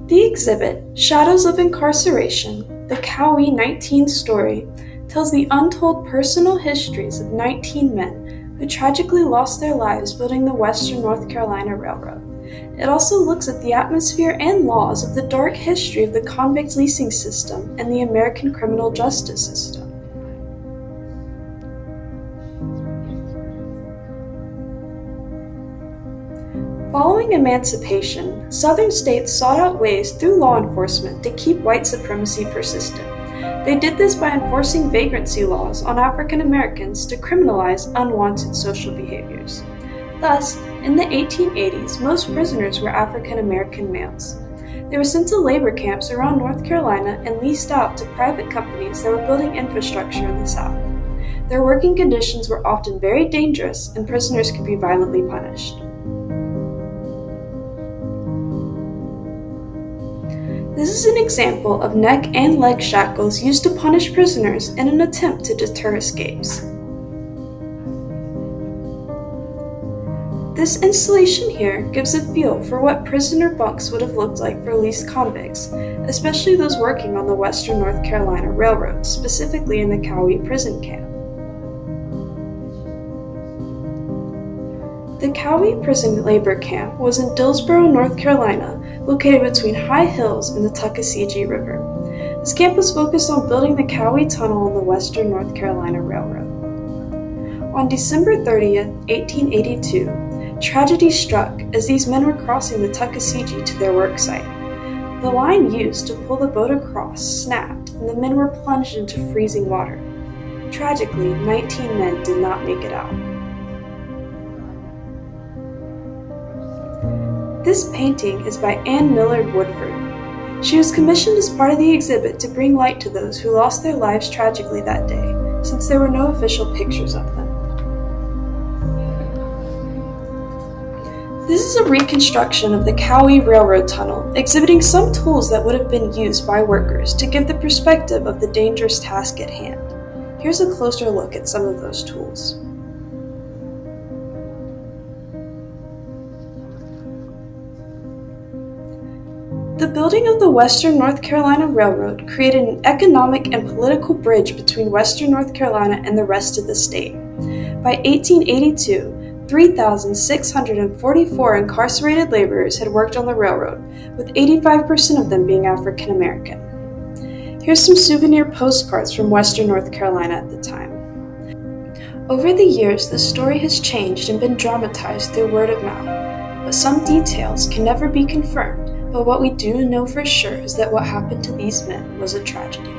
The exhibit, Shadows of Incarceration, the Cowee 19 story, tells the untold personal histories of 19 men who tragically lost their lives building the Western North Carolina Railroad. It also looks at the atmosphere and laws of the dark history of the convict leasing system and the American criminal justice system. Following emancipation, Southern states sought out ways through law enforcement to keep white supremacy persistent. They did this by enforcing vagrancy laws on African Americans to criminalize unwanted social behaviors. Thus, in the 1880s, most prisoners were African American males. They were sent to labor camps around North Carolina and leased out to private companies that were building infrastructure in the South. Their working conditions were often very dangerous, and prisoners could be violently punished. This is an example of neck and leg shackles used to punish prisoners in an attempt to deter escapes. This installation here gives a feel for what prisoner bunks would have looked like for leased convicts, especially those working on the Western North Carolina Railroad, specifically in the Cowee prison camp. The Cowee prison labor camp was in Dillsboro, North Carolina, located between high hills and the Tuckasegee River. This camp was focused on building the Cowee Tunnel on the Western North Carolina Railroad. On December 30th, 1882, tragedy struck as these men were crossing the Tuckasegee to their work site. The line used to pull the boat across snapped, and the men were plunged into freezing water. Tragically, 19 men did not make it out. This painting is by Anne Millard Woodford. She was commissioned as part of the exhibit to bring light to those who lost their lives tragically that day, since there were no official pictures of them. This is a reconstruction of the Cowee Railroad Tunnel, exhibiting some tools that would have been used by workers to give the perspective of the dangerous task at hand. Here's a closer look at some of those tools. The building of the Western North Carolina Railroad created an economic and political bridge between Western North Carolina and the rest of the state. By 1882, 3,644 incarcerated laborers had worked on the railroad, with 85% of them being African American. Here's some souvenir postcards from Western North Carolina at the time. Over the years, the story has changed and been dramatized through word of mouth, but some details can never be confirmed. But what we do know for sure is that what happened to these men was a tragedy.